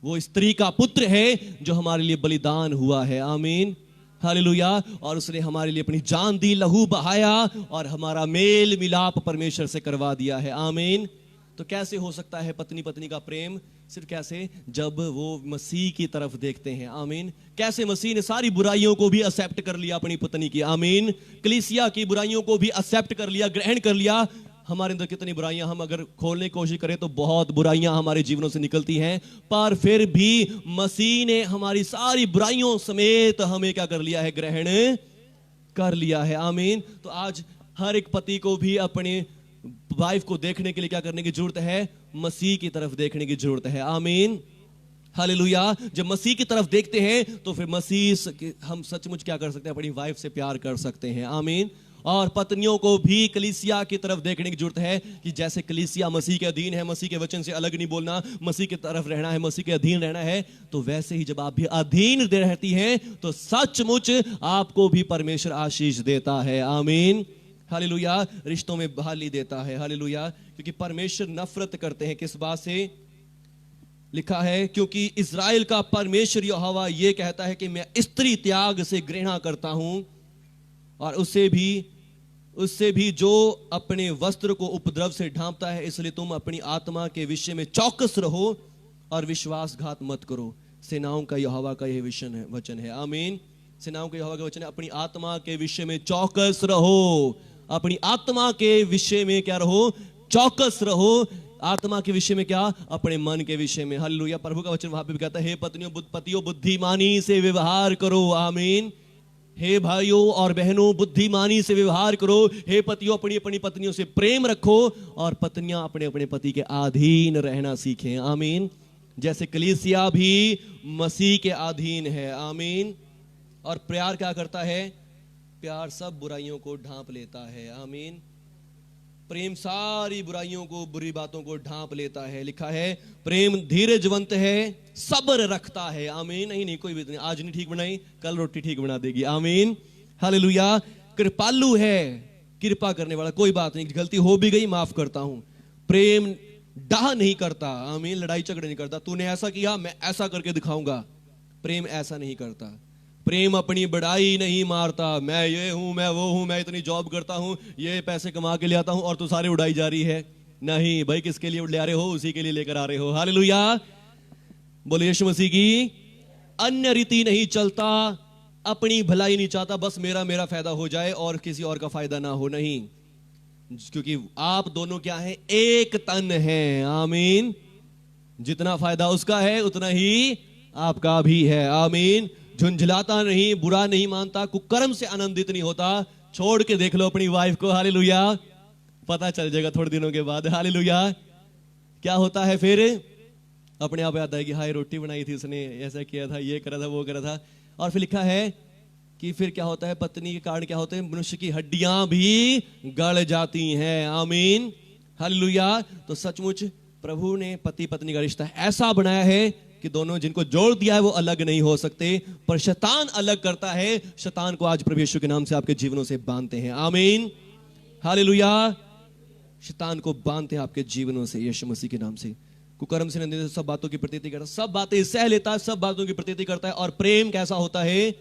वो स्त्री का पुत्र है जो हमारे लिए बलिदान हुआ है। आमीन। हालेलुया। और उसने हमारे लिए अपनी जान दी, लहू बहाया, और हमारा मेल मिलाप परमेश्वर से करवा दिया है। आमीन। तो कैसे हो सकता है पत्नी पत्नी का प्रेम, सिर्फ कैसे? जब वो मसीह की तरफ देखते हैं। आमीन। कैसे मसीह ने सारी बुराइयों को भी एक्सेप्ट कर लिया अपनी पत्नी की। आमीन। कलीसिया की बुराइयों को भी एक्सेप्ट कर लिया, ग्रहण कर लिया। हमारे अंदर कितनी बुराइयां, हम अगर खोलने की कोशिश करें तो बहुत बुराइयां हमारे जीवनों से निकलती हैं, पर फिर भी मसीह ने हमारी सारी बुराइयों समेत हमें क्या कर लिया है? ग्रहण कर लिया है। आमीन। तो आज हर एक पति को भी अपने वाइफ को देखने के लिए क्या करने की जरूरत है? मसीह की तरफ देखने की जरूरत है। आमीन। हालेलुया। जब मसीह की तरफ देखते हैं तो फिर मसीह, हम सचमुच क्या कर सकते हैं? अपनी वाइफ से प्यार कर सकते हैं। आमीन। और पत्नियों को भी कलीसिया की तरफ देखने की जरूरत है कि जैसे कलीसिया मसीह के अधीन है, मसीह के वचन से अलग नहीं बोलना, मसीह की तरफ रहना है, मसीह के अधीन रहना है, तो वैसे ही जब आप भी अधीन रहती हैं तो सचमुच आपको भी परमेश्वर आशीष देता है। आमीन। हालेलुया। रिश्तों में बहाली देता है। हालेलुया। क्योंकि परमेश्वर नफरत करते हैं किस बात से? लिखा है, क्योंकि इज़राइल का परमेश्वर यहोवा ये कहता है कि मैं स्त्री त्याग से घृणा करता हूं, और उससे भी जो अपने वस्त्र को उपद्रव से ढांपता है। इसलिए तुम अपनी आत्मा के विषय में चौकस रहो और विश्वासघात मत करो। सेनाओं का यहोवा का यह वचन है। आमीन। सेनाओं का यहोवा का वचन है, अपनी आत्मा के विषय में चौकस रहो। अपनी आत्मा के विषय में क्या रहो? चौकस रहो। आत्मा के विषय में क्या? अपने मन के विषय में। हालेलुया। प्रभु का वचन वहां पे भी कहता है, हे पतियों बुद्धिमानी से व्यवहार करो। आमीन। हे भाइयों और बहनों, बुद्धिमानी से व्यवहार करो। हे पतियों, अपनी अपनी पत्नियों से प्रेम रखो, और पत्नियां अपने अपने पति के अधीन रहना सीखें। आमीन। जैसे कलीसिया भी मसीह के अधीन है। आमीन। और प्यार क्या करता है? प्यार सब बुराइयों को ढांप लेता है। आमीन। प्रेम सारी बुराइयों को, बुरी बातों को ढांप लेता है। लिखा है, प्रेम धीरजवंत है, सब्र रखता है। आमीन। नहीं कोई भी नहीं, आज नहीं ठीक बनाई, कल रोटी ठीक बना देगी। आमीन। हालेलुया। कृपालु है, कृपा करने वाला, कोई बात नहीं, गलती हो भी गई माफ करता हूं। प्रेम डाह नहीं करता। आमीन। लड़ाई झगड़े नहीं करता, तूने ऐसा किया मैं ऐसा करके दिखाऊंगा। प्रेम ऐसा नहीं करता। प्रेम अपनी बड़ाई नहीं मारता, मैं ये हूं, मैं वो हूं, मैं इतनी जॉब करता हूं, ये पैसे कमा के ले आता हूं, और तू सारे उड़ाई जा रही है। नहीं भाई, किसके लिए ले आ रहे हो? उसी के लिए लेकर आ रहे हो। हालेलुया। बोले यीशु मसीह की। अन्य रीति नहीं चलता, अपनी भलाई नहीं चाहता, बस मेरा फायदा हो जाए और किसी और का फायदा ना हो। नहीं, क्योंकि आप दोनों क्या है? एक तन है। आमीन। जितना फायदा उसका है उतना ही आपका भी है। आमीन। झुंझलाता नहीं, बुरा नहीं मानता, कुकर्म से आनंदित नहीं होता। छोड़ के देख लो अपनी वाइफ को। हालेलुया। पता चल जाएगा थोड़े दिनों के बाद। हालेलुया। क्या होता है फिर? अपने आप याद आएगी, हाय रोटी बनाई थी उसने, ऐसा किया था, ये करा था, वो करा था। और फिर लिखा है कि फिर क्या होता है? पत्नी के कारण क्या होते हैं? मनुष्य की हड्डियां भी गड़ जाती हैं। आमीन। हालेलुया। तो सचमुच प्रभु ने पति पत्नी का रिश्ता ऐसा बनाया है कि दोनों, जिनको जोड़ दिया है वो अलग नहीं हो सकते, पर शैतान अलग करता है। शैतान को आज प्रभु यीशु के नाम से आपके जीवनों से बांधते हैं। आमीन। हालेलुया। शैतान को बांधते हैं आपके जीवनों से यीशु मसीह के नाम से। कुकर्म से नहीं, सब बातों की प्रतीति करता, सब बातें सह लेता है, सब बातों की प्रतीति करता है। और प्रेम कैसा होता है?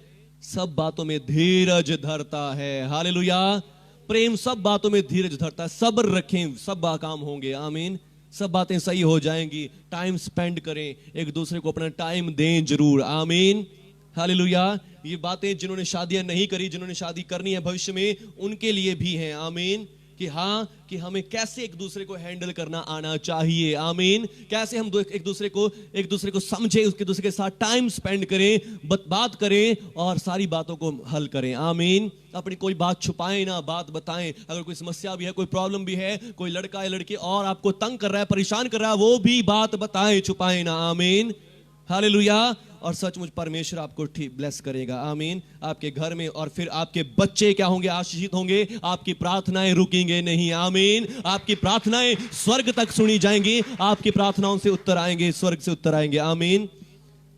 सब बातों में धीरज धरता है। हालेलुया। प्रेम सब बातों में धीरज धरता है। सब्र रखें, सब काम होंगे। आमीन। सब बातें सही हो जाएंगी। टाइम स्पेंड करें, एक दूसरे को अपना टाइम दें जरूर। आमीन। हालेलुया। ये बातें जिन्होंने शादियां नहीं करी, जिन्होंने शादी करनी है भविष्य में, उनके लिए भी हैं। आमीन। कि हाँ, कि हमें कैसे एक दूसरे को हैंडल करना आना चाहिए। आमीन। कैसे हम एक दूसरे को समझे, उसके दूसरे के साथ टाइम स्पेंड करें, बात करें और सारी बातों को हल करें। आमीन। अपनी कोई बात छुपाएं ना, बात बताएं। अगर कोई समस्या भी है, कोई प्रॉब्लम भी है, कोई लड़का या लड़की और आपको तंग कर रहा है, परेशान कर रहा है, वो भी बात बताएं, छुपाएं ना। आमीन। हालेलुया। और सचमुच परमेश्वर आपको ठीक ब्लेस करेगा। आमीन। आपके घर में, और फिर आपके बच्चे क्या होंगे? आशीषित होंगे। आपकी प्रार्थनाएं रुकेंगे नहीं। आमीन। आपकी प्रार्थनाएं स्वर्ग तक सुनी जाएंगी, आपकी प्रार्थनाओं से उत्तर आएंगे, स्वर्ग से उत्तर आएंगे। आमीन।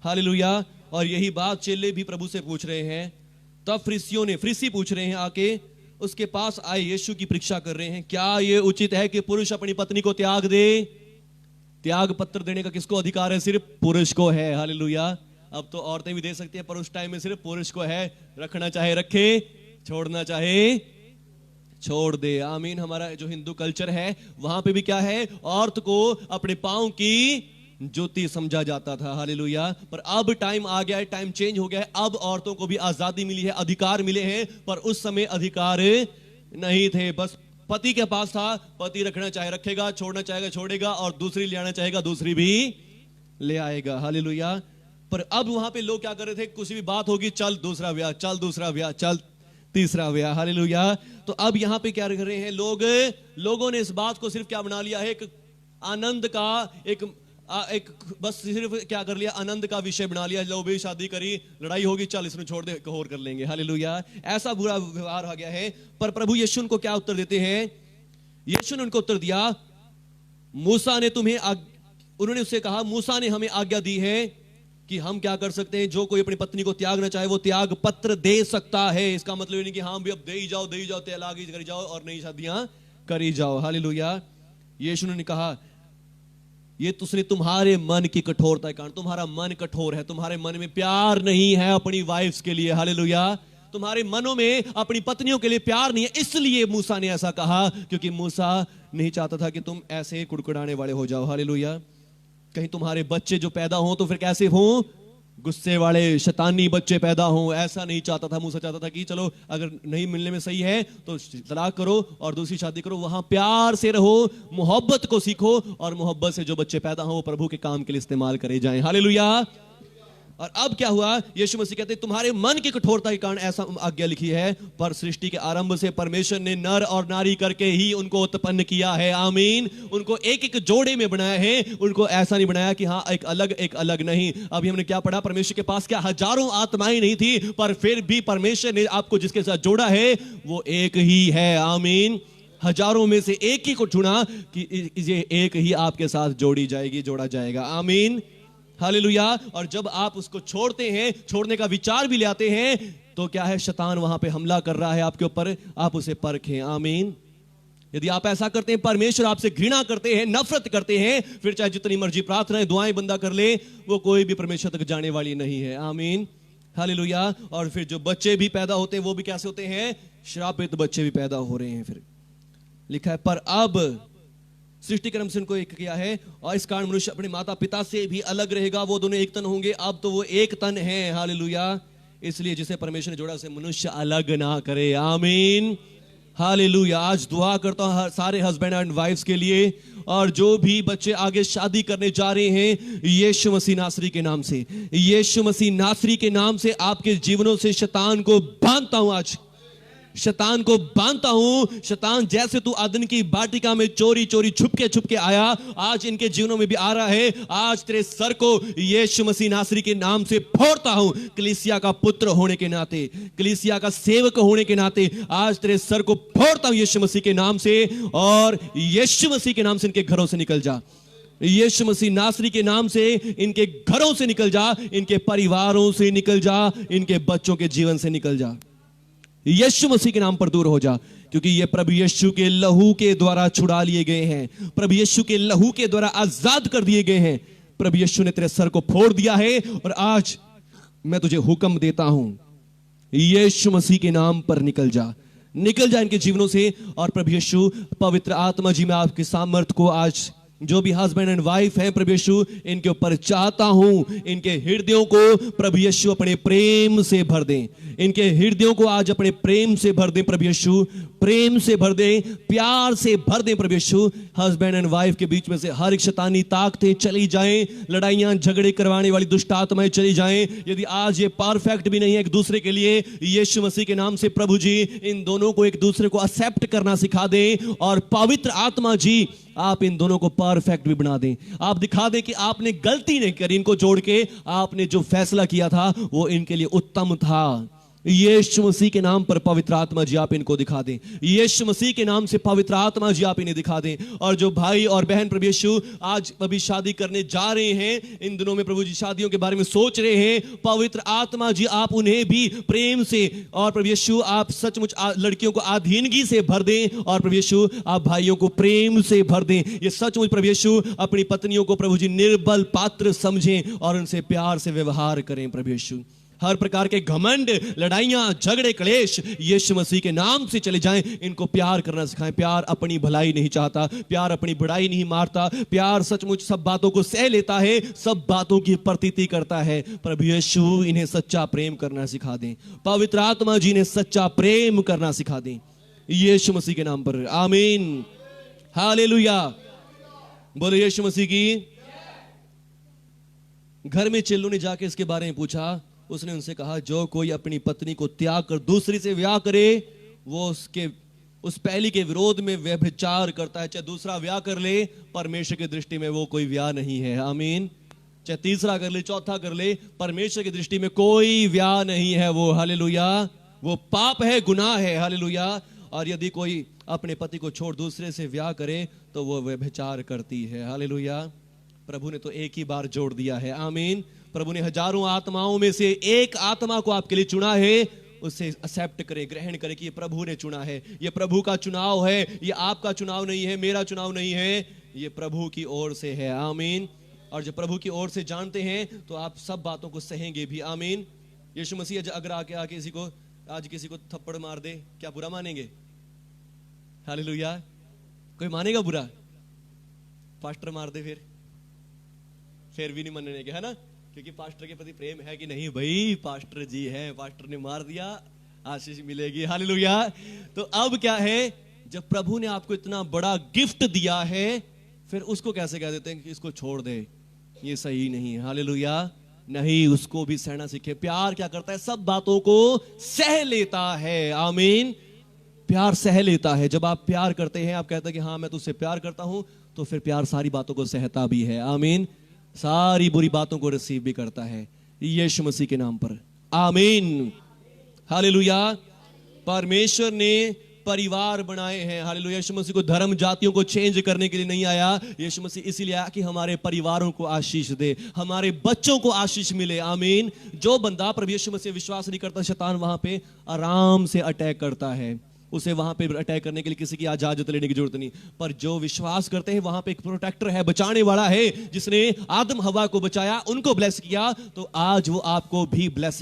हालेलुया। और यही बात चेले भी प्रभु से पूछ रहे हैं। तब फरीसी पूछ रहे हैं आके, उसके पास आए यीशु की परीक्षा कर रहे हैं, क्या ये उचित है कि पुरुष अपनी पत्नी को त्याग दे? त्याग पत्र देने का किसको अधिकार है? सिर्फ पुरुष को है। हालेलुया। अब तो औरतें भी दे सकती हैं, पर उस टाइम में सिर्फ पुरुष को है। रखना चाहे रखे, छोड़ना चाहे छोड़ दे। आमीन। हमारा जो हिंदू कल्चर है वहां पे भी क्या है? औरत को अपने पांव की ज्योति समझा जाता था। हालेलुया। पर अब टाइम आ गया है, टाइम चेंज हो गया है। अब औरतों को भी आजादी मिली है, अधिकार मिले हैं, पर उस समय अधिकार नहीं थे। बस पति के पास था, पति रखना चाहे रखेगा, छोड़ना चाहेगा छोड़ेगा, और दूसरी ले आना चाहेगा दूसरी भी ले आएगा। हालेलुया। पर अब वहां पे लोग क्या कर रहे थे, कुछ भी बात होगी, चल दूसरा ब्याह, चल दूसरा ब्याह, चल तीसरा ब्याह। हालेलुया। तो अब यहां पे क्या कर रहे हैं लोगों ने इस बात को सिर्फ क्या बना लिया है, एक आनंद का एक बस सिर्फ क्या कर लिया, आनंद का विषय बना लिया। लो भी शादी करी, लड़ाई होगी, चल इसने छोड़ दे, एक और कर लेंगे। हालेलुया। ऐसा बुरा व्यवहार आ गया है। पर प्रभु यीशु उनको क्या उत्तर देते हैं? यीशु ने उनको उत्तर दिया, मूसा ने उन्होंने उससे कहा, मूसा ने हमें आज्ञा दी है कि हम क्या कर सकते हैं, जो कोई अपनी पत्नी को त्यागना चाहे वो त्याग पत्र दे सकता है। इसका मतलब नहीं कि हाँ भी अब दे ही जाओ तलाक ही करी जाओ और नई शादियां करी जाओ। हालेलुया। यीशु ने कहा, ये तुमने तुम्हारे मन की कठोरता के कारण, तुम्हारा मन कठोर है, तुम्हारे मन में प्यार नहीं है अपनी वाइफ्स के लिए। हालेलुया। तुम्हारे मनों में अपनी पत्नियों के लिए प्यार नहीं है, इसलिए मूसा ने ऐसा कहा, क्योंकि मूसा नहीं चाहता था कि तुम ऐसे कुड़कुड़ाने वाले हो जाओ। हालेलुया। कहीं तुम्हारे बच्चे जो पैदा हो तो फिर कैसे हो, गुस्से वाले शैतानी बच्चे पैदा हों, ऐसा नहीं चाहता था। मूसा चाहता था कि चलो अगर नहीं मिलने में सही है तो तलाक करो और दूसरी शादी करो, वहां प्यार से रहो, मोहब्बत को सीखो, और मोहब्बत से जो बच्चे पैदा हों वो प्रभु के काम के लिए इस्तेमाल करे जाएं। हालेलुया। और अब क्या हुआ, यीशु मसीह कहते हैं तुम्हारे मन की कठोरता के कारण ऐसा आज्ञा लिखी है, पर सृष्टि के आरंभ से परमेश्वर ने नर और नारी करके ही उनको उत्पन्न किया है। आमीन। उनको एक एक जोड़े में बनाया है, उनको ऐसा नहीं बनाया कि हाँ एक अलग नहीं। अभी हमने क्या पढ़ा, परमेश्वर के पास क्या हजारों आत्माएं नहीं थी, पर फिर भी परमेश्वर ने आपको जिसके साथ जोड़ा है वो एक ही है। आमीन। हजारों में से एक ही को चुना कि ये एक ही आपके साथ जोड़ा जाएगा। आमीन। हालेलुया। और जब आप उसको छोड़ते हैं, छोड़ने का विचार भी ले आते हैं, तो क्या है, शैतान वहां पे हमला कर रहा है आपके ऊपर, आप उसे परखें। आमीन। यदि आप ऐसा करते हैं, परमेश्वर आपसे घृणा करते हैं, नफरत करते हैं, फिर चाहे जितनी मर्जी प्रार्थनाएं दुआएं बंदा कर ले, वो कोई भी परमेश्वर तक जाने वाली नहीं है। आमीन। हालेलुया। और फिर जो बच्चे भी पैदा होते हैं वो भी कैसे होते हैं, श्रापित बच्चे भी पैदा हो रहे हैं। फिर लिखा है, पर अब सृष्टि क्रम से उनको एक किया है, और इस कारण मनुष्य अपने माता पिता से भी अलग रहेगा, वो दोनों एक तन होंगे। अब तो वो एक तन है। हालेलुया। इसलिए जिसे परमेश्वर ने जोड़ा उसे मनुष्य अलग ना करे। आमीन। हालेलुया। आज दुआ करता हूं सारे हस्बैंड एंड वाइफ्स के लिए, और जो भी बच्चे आगे शादी करने जा रहे हैं, यीशु मसीह नासरी के नाम से, यीशु मसीह नासरी के नाम से आपके जीवनों से शैतान को बांधता हूं। आज शैतान को बांधता हूं। शैतान जैसे तू आदन की वाटिका में चोरी छुप के आया, आज इनके जीवनों में भी आ रहा है। आज तेरे सर को यीशु मसीह नासरी के नाम से फोड़ता हूं। कलीसिया का पुत्र होने के नाते, कलीसिया का सेवक होने के नाते आज तेरे सर को फोड़ता हूं यीशु मसीह के नाम से, और यीशु मसीह के नाम से इनके घरों से निकल जा। यीशु मसीह नासरी के नाम से इनके घरों से निकल जा, इनके परिवारों से निकल जा, इनके बच्चों के जीवन से निकल जा। यीशु मसीह के नाम पर दूर हो जा, क्योंकि ये प्रभु यीशु के लहू के द्वारा छुड़ा लिए गए हैं, प्रभु यीशु के लहू के द्वारा आजाद कर दिए गए हैं। प्रभु यीशु ने तेरे सर को फोड़ दिया है, और आज मैं तुझे हुक्म देता हूं, यीशु मसीह के नाम पर निकल जा इनके जीवनों से। और प्रभु यीशु पवित्र आत्मा जी, मैं आपकी सामर्थ को आज जो भी हस्बैंड एंड वाइफ हैं, प्रभु यीशु इनके ऊपर चाहता हूं, इनके हृदयों को प्रभु यीशु अपने प्रेम से भर दें। इनके हृदयों को आज अपने प्रेम से भर दें प्रभु यीशु, प्रेम से भर दें, प्यार से भर दें प्रभु यीशु। हस्बैंड एंड वाइफ के बीच में से हर एक शैतानी ताकतें चली जाएं, लड़ाइयां झगड़े करवाने वाली दुष्ट आत्माएं चली जाएं। यदि आज ये परफेक्ट भी नहीं है एक दूसरे के लिए, यीशु मसीह के नाम से प्रभु जी इन दोनों को एक दूसरे को एक्सेप्ट करना सिखा दें, और पवित्र आत्मा जी आप इन दोनों को परफेक्ट भी बना दें। आप दिखा दें कि आपने गलती नहीं करी इनको जोड़ के, आपने जो फैसला किया था वो इनके लिए उत्तम था। यीशु मसीह के नाम पर पवित्र आत्मा जी आप इनको दिखा दें, यीशु मसीह के नाम से पवित्र आत्मा जी आप इन्हें दिखा दें। और जो भाई और बहन प्रभु यीशु आज अभी शादी करने जा रहे हैं, इन दिनों में प्रभु जी शादियों के बारे में सोच रहे हैं, पवित्र आत्मा जी आप उन्हें भी प्रेम से, और प्रभु यीशु आप सचमुच लड़कियों को अधीनगी से भर दें, और प्रभु यीशु आप भाइयों को प्रेम से भर दें। ये सचमुच प्रभु यीशु अपनी पत्नियों को प्रभु जी निर्बल पात्र समझें और उनसे प्यार से व्यवहार करें प्रभु यीशु। हर प्रकार के घमंड, लड़ाइयां, झगड़े, क्लेश यीशु मसीह के नाम से चले जाएं। इनको प्यार करना सिखाएं। प्यार अपनी भलाई नहीं चाहता, प्यार अपनी बुराई नहीं मारता, प्यार सचमुच सब बातों को सह लेता है, सब बातों की प्रतीति करता है। प्रभु यीशु इन्हें सच्चा प्रेम करना सिखा दें। पवित्र आत्मा जी ने सच्चा प्रेम करना सिखा दें, यीशु मसीह के नाम पर आमीन। हालेलुया, बोलो यीशु मसीह की। घर में चेलों ने जाके इसके बारे में पूछा। उसने उनसे कहा, जो कोई अपनी पत्नी को त्याग कर दूसरी से विवाह करे वो उस पहली के विरोध में व्यभिचार करता है। चाहे दूसरा विवाह कर ले, परमेश्वर की दृष्टि में वो कोई विवाह नहीं है। आमीन। चाहे तीसरा कर ले, चौथा कर ले, परमेश्वर की दृष्टि में कोई विवाह नहीं है वो। हालेलुया, वो पाप है, गुनाह है। हालेलुया। और यदि कोई अपने पति को छोड़ दूसरे से विवाह करे तो वो व्यभिचार करती है। हालेलुया। प्रभु ने तो एक ही बार जोड़ दिया है। आमीन। प्रभु ने हजारों आत्माओं में से एक आत्मा को आपके लिए चुना है। उसे एक्सेप्ट करें, ग्रहण करें कि ये प्रभु ने चुना है, ये प्रभु का चुनाव है, ये आपका चुनाव नहीं है, मेरा चुनाव नहीं है, ये प्रभु की ओर से है। आमीन। और जब प्रभु की ओर से जानते हैं तो आप सब बातों को सहेंगे भी। आमीन। यीशु मसीह अगर आके किसी को थप्पड़ मार दे, क्या बुरा मानेंगे? हालेलुया। कोई मानेगा बुरा? पास्टर मार दे फिर भी नहीं मानने के, है ना? क्योंकि पास्टर के प्रति प्रेम है कि नहीं? भाई पास्टर जी है, पास्टर ने मार दिया, आशीष मिलेगी। हालेलुया। तो अब क्या है, जब प्रभु ने आपको इतना बड़ा गिफ्ट दिया है, फिर उसको कैसे कह देते हैं कि इसको छोड़ दे, ये सही नहीं है। हालेलुया। नहीं, उसको भी सहना सीखे। प्यार क्या करता है? सब बातों को सह लेता है। आमीन। प्यार सह लेता है। जब आप प्यार करते हैं, आप कहते हैं कि हाँ मैं तुझसे प्यार करता हूं, तो फिर प्यार सारी बातों को सहता भी है। आमीन। सारी बुरी बातों को रिसीव भी करता है, यीशु मसीह के नाम पर। आमीन। हालेलुया। परमेश्वर ने परिवार बनाए हैं। हालेलुया। यीशु मसीह को धर्म जातियों को चेंज करने के लिए नहीं आया। यीशु मसीह इसीलिए आया कि हमारे परिवारों को आशीष दे, हमारे बच्चों को आशीष मिले। आमीन। जो बंदा प्रभु यीशु मसीह विश्वास नहीं करता, शैतान वहां पे आराम से अटैक करता है। उसे वहां पे अटैक करने के लिए किसी की इजाजत लेने की जरूरत नहीं। पर जो विश्वास करते हैं, वहां पे एक प्रोटेक्टर है, बचाने वाला है, जिसने आदम हवा को बचाया, उनको ब्लेस किया, तो आज वो आपको भी ब्लेस